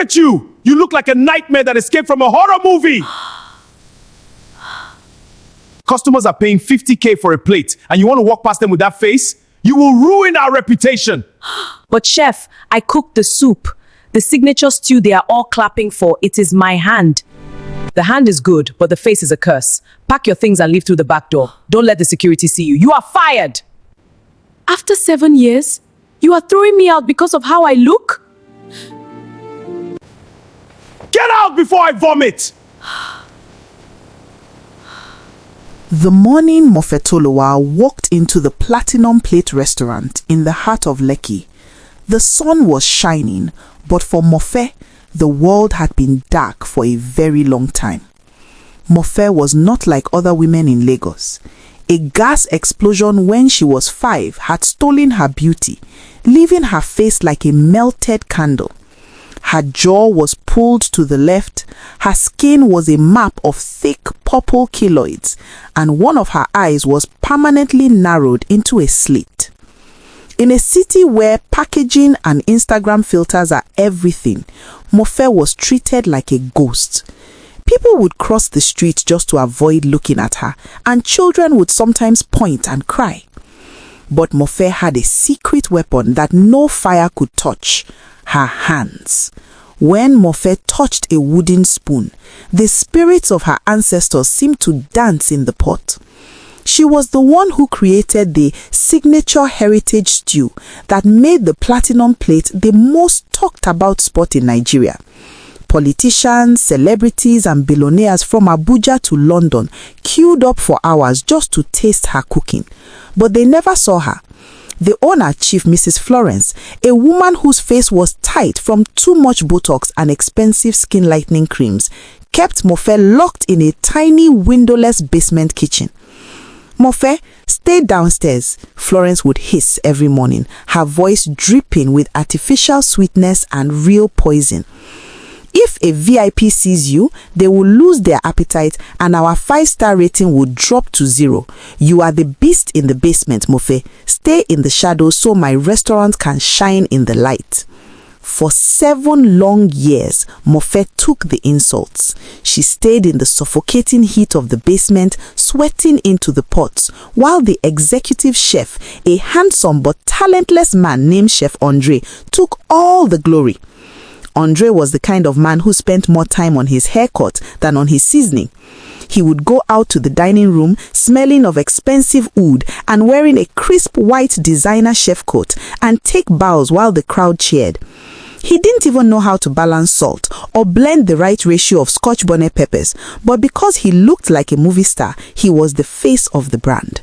at you! You look like a nightmare that escaped from a horror movie! Customers are paying 50K for a plate, and you want to walk past them with that face? You will ruin our reputation! But chef, I cooked the soup. The signature stew they are all clapping for, it is my hand. The hand is good, but the face is a curse. Pack your things and leave through the back door. Don't let the security see you. You are fired! After 7 years, you are throwing me out because of how I look? Get out before I vomit! The morning Mofetolowa walked into the Platinum Plate restaurant in the heart of Lekki. The sun was shining, but for Mofe, the world had been dark for a very long time. Mofe was not like other women in Lagos. A gas explosion when she was 5 had stolen her beauty, leaving her face like a melted candle. Her jaw was pulled to the left, her skin was a map of thick purple keloids, and one of her eyes was permanently narrowed into a slit. In a city where packaging and Instagram filters are everything, Mofe was treated like a ghost. People would cross the street just to avoid looking at her, and children would sometimes point and cry. But Mofe had a secret weapon that no fire could touch: her hands. When Mofe touched a wooden spoon, the spirits of her ancestors seemed to dance in the pot. She was the one who created the signature heritage stew that made the Platinum Plate the most talked about spot in Nigeria. Politicians, celebrities and billionaires from Abuja to London queued up for hours just to taste her cooking. But they never saw her. The owner, Chief Mrs. Florence, a woman whose face was tight from too much Botox and expensive skin lightening creams, kept Mofe locked in a tiny windowless basement kitchen. Mofe, stay downstairs, Florence would hiss every morning, her voice dripping with artificial sweetness and real poison. If a VIP sees you, they will lose their appetite and our 5-star rating will drop to 0. You are the beast in the basement, Mofe. Stay in the shadows so my restaurant can shine in the light. For 7 long years, Mofe took the insults. She stayed in the suffocating heat of the basement, sweating into the pots, while the executive chef, a handsome but talentless man named Chef Andre, took all the glory. Andre was the kind of man who spent more time on his haircut than on his seasoning. He would go out to the dining room smelling of expensive oud and wearing a crisp white designer chef coat and take bows while the crowd cheered. He didn't even know how to balance salt or blend the right ratio of Scotch bonnet peppers, but because he looked like a movie star, he was the face of the brand.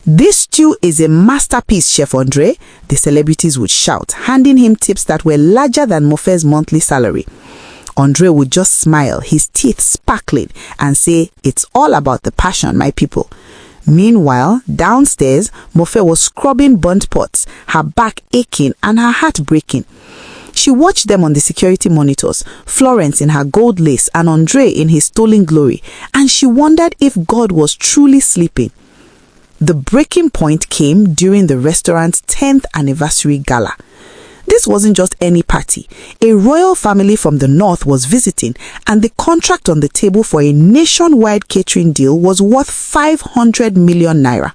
"This stew is a masterpiece, Chef Andre," the celebrities would shout, handing him tips that were larger than Mofe's monthly salary. Andre would just smile, his teeth sparkling, and say, "It's all about the passion, my people." Meanwhile, downstairs, Mofe was scrubbing burnt pots, her back aching and her heart breaking. She watched them on the security monitors, Florence in her gold lace and Andre in his stolen glory, and she wondered if God was truly sleeping. The breaking point came during the restaurant's 10th anniversary gala. This wasn't just any party. A royal family from the north was visiting, and the contract on the table for a nationwide catering deal was worth 500 million naira.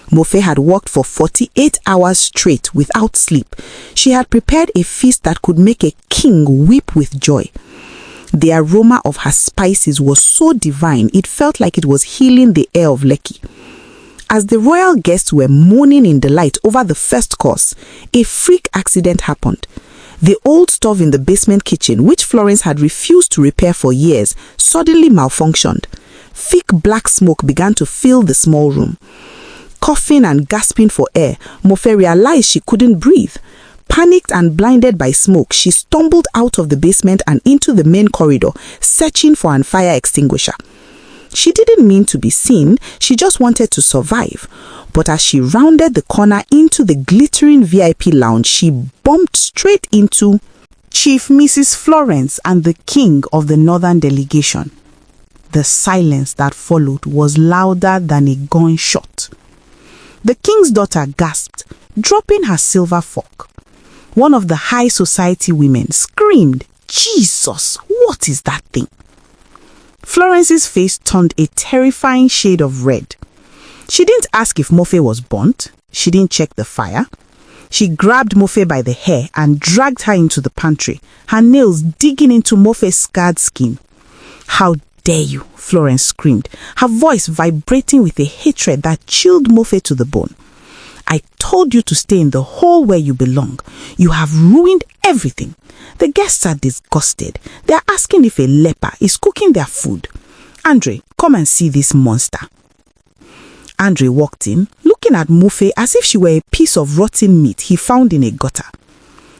Mofe had worked for 48 hours straight without sleep. She had prepared a feast that could make a king weep with joy. The aroma of her spices was so divine, it felt like it was healing the air of Lekki. As the royal guests were moaning in delight over the first course, a freak accident happened. The old stove in the basement kitchen, which Florence had refused to repair for years, suddenly malfunctioned. Thick black smoke began to fill the small room. Coughing and gasping for air, Mofe realized she couldn't breathe. Panicked and blinded by smoke, she stumbled out of the basement and into the main corridor, searching for a fire extinguisher. She didn't mean to be seen, she just wanted to survive. But as she rounded the corner into the glittering VIP lounge, she bumped straight into Chief Mrs. Florence and the king of the northern delegation. The silence that followed was louder than a gunshot. The king's daughter gasped, dropping her silver fork. One of the high society women screamed, Jesus, what is that thing? Florence's face turned a terrifying shade of red. She didn't ask if Mofe was burnt. She didn't check the fire. She grabbed Mofe by the hair and dragged her into the pantry, her nails digging into Mofe's scarred skin. How dare you, Florence screamed, her voice vibrating with a hatred that chilled Mofe to the bone. I told you to stay in the hole where you belong. You have ruined everything. The guests are disgusted. They are asking if a leper is cooking their food. Andre, come and see this monster. Andre walked in, looking at Mofe as if she were a piece of rotten meat he found in a gutter.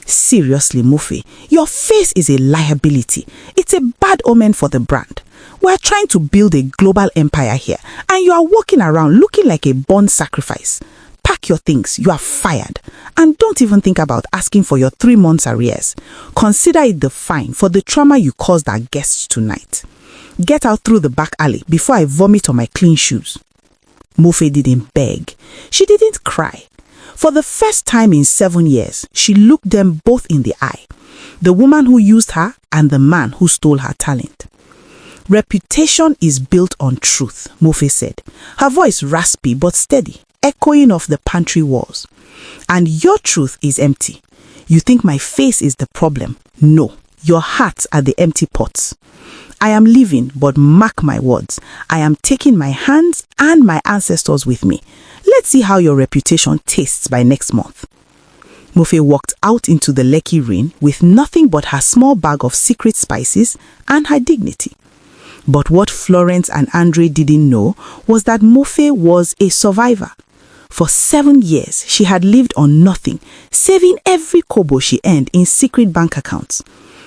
Seriously, Mofe, your face is a liability. It's a bad omen for the brand. We're trying to build a global empire here, and you are walking around looking like a born sacrifice. Pack your things, you are fired. And don't even think about asking for your 3 months arrears. Consider it the fine for the trauma you caused our guests tonight. Get out through the back alley before I vomit on my clean shoes. Mofe didn't beg. She didn't cry. For the first time in 7 years, she looked them both in the eye. The woman who used her and the man who stole her talent. Reputation is built on truth, Mofe said, her voice raspy but steady, echoing off the pantry walls. And your truth is empty. You think my face is the problem. No, your hearts are the empty pots. I am leaving, but mark my words, I am taking my hands and my ancestors with me. Let's see how your reputation tastes by next month. Mofe walked out into the Lekki rain with nothing but her small bag of secret spices and her dignity. But what Florence and Andre didn't know was that Mofe was a survivor. For 7 years, she had lived on nothing, saving every kobo she earned in secret bank accounts.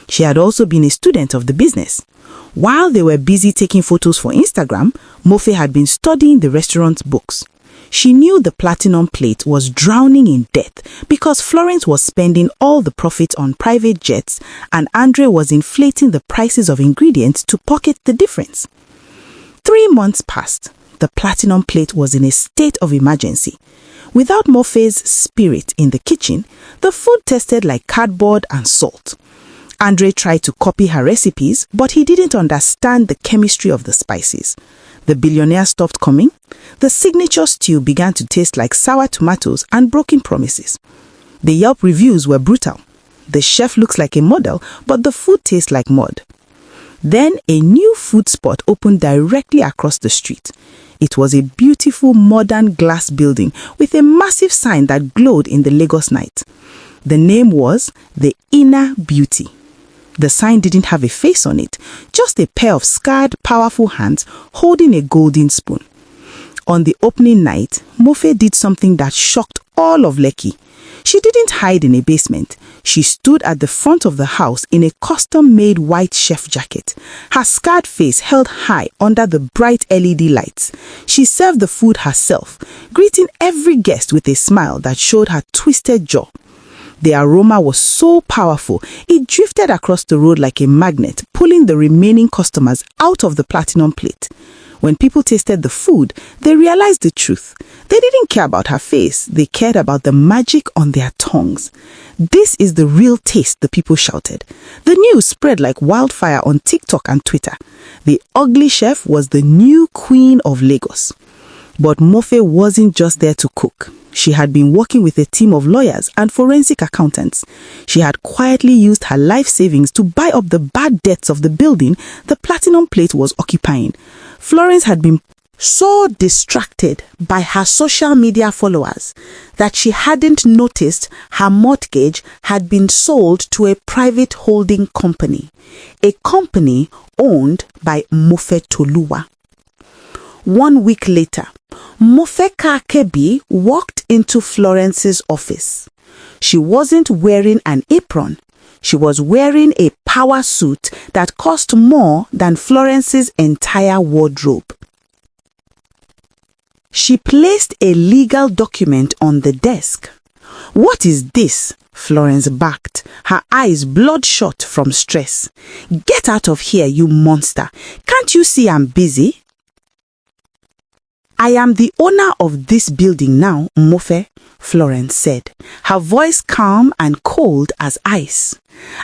She had also been a student of the business. While they were busy taking photos for Instagram, Mofe had been studying the restaurant's books. She knew the platinum plate was drowning in debt because Florence was spending all the profits on private jets and Andre was inflating the prices of ingredients to pocket the difference. 3 months passed. The platinum plate was in a state of emergency. Without Mofe's spirit in the kitchen, the food tasted like cardboard and salt. Andre tried to copy her recipes, but he didn't understand the chemistry of the spices. The billionaire stopped coming. The signature stew began to taste like sour tomatoes and broken promises. The Yelp reviews were brutal. The chef looks like a model, but the food tastes like mud. Then a new food spot opened directly across the street. It was a beautiful modern glass building with a massive sign that glowed in the Lagos night. The name was The Inner Beauty. The sign didn't have a face on it, just a pair of scarred, powerful hands holding a golden spoon. On the opening night, Mofe did something that shocked all of Lekki. She didn't hide in a basement. She stood at the front of the house in a custom-made white chef jacket, her scarred face held high under the bright LED lights. She served the food herself, greeting every guest with a smile that showed her twisted jaw. The aroma was so powerful, it drifted across the road like a magnet, pulling the remaining customers out of the platinum plate. When people tasted the food, they realized the truth. They didn't care about her face, they cared about the magic on their tongues. This is the real taste, the people shouted. The news spread like wildfire on TikTok and Twitter. The ugly chef was the new queen of Lagos. But Mofe wasn't just there to cook. She had been working with a team of lawyers and forensic accountants. She had quietly used her life savings to buy up the bad debts of the building the platinum plate was occupying. Florence had been so distracted by her social media followers that she hadn't noticed her mortgage had been sold to a private holding company, a company owned by Mofe Toluwa. 1 week later, Mofe Kakebi walked into Florence's office. She wasn't wearing an apron. She was wearing a power suit that cost more than Florence's entire wardrobe. She placed a legal document on the desk. "What is this?" Florence barked, her eyes bloodshot from stress. "Get out of here, you monster. Can't you see I'm busy?" I am the owner of this building now, Mofe, Florence said, her voice calm and cold as ice.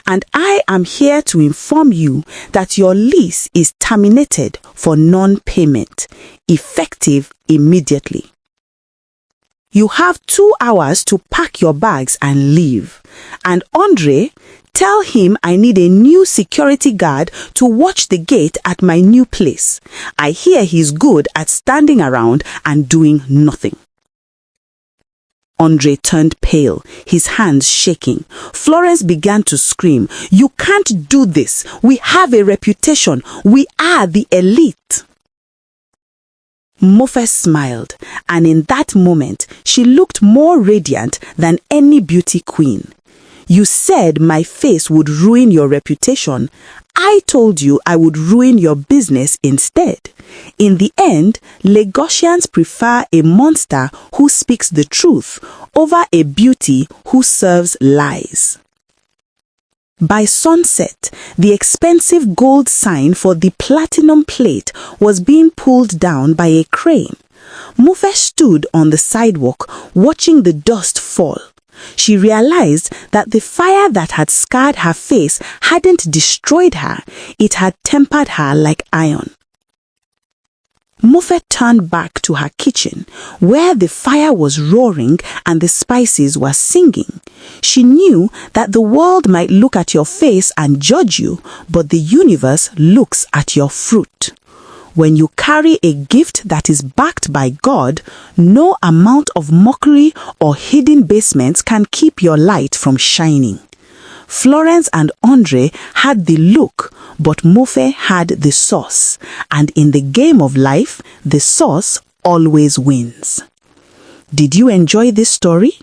And I am here to inform you that your lease is terminated for non-payment, effective immediately. You have 2 hours to pack your bags and leave. And Andre, tell him I need a new security guard to watch the gate at my new place. I hear he's good at standing around and doing nothing. Andre turned pale, his hands shaking. Florence began to scream, "You can't do this. We have a reputation. We are the elite." Mofe smiled, and in that moment, she looked more radiant than any beauty queen. "You said my face would ruin your reputation. I told you I would ruin your business instead. In the end, Lagosians prefer a monster who speaks the truth over a beauty who serves lies." By sunset, the expensive gold sign for the platinum plate was being pulled down by a crane. Mofe stood on the sidewalk, watching the dust fall. She realized that the fire that had scarred her face hadn't destroyed her, it had tempered her like iron. Mofe turned back to her kitchen, where the fire was roaring and the spices were singing. She knew that the world might look at your face and judge you, but the universe looks at your fruit. When you carry a gift that is backed by God, no amount of mockery or hidden basements can keep your light from shining. Florence and Andre had the look, but Mofe had the sauce. And in the game of life, the sauce always wins. Did you enjoy this story?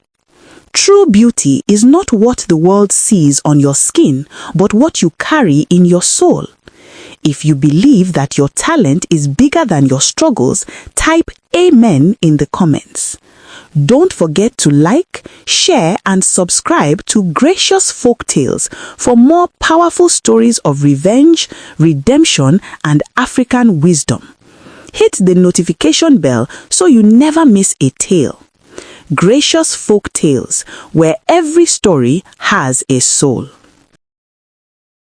True beauty is not what the world sees on your skin, but what you carry in your soul. If you believe that your talent is bigger than your struggles, type Amen in the comments. Don't forget to like, share, and subscribe to Gracious Folktales for more powerful stories of revenge, redemption, and African wisdom. Hit the notification bell so you never miss a tale. Gracious Folktales, where every story has a soul.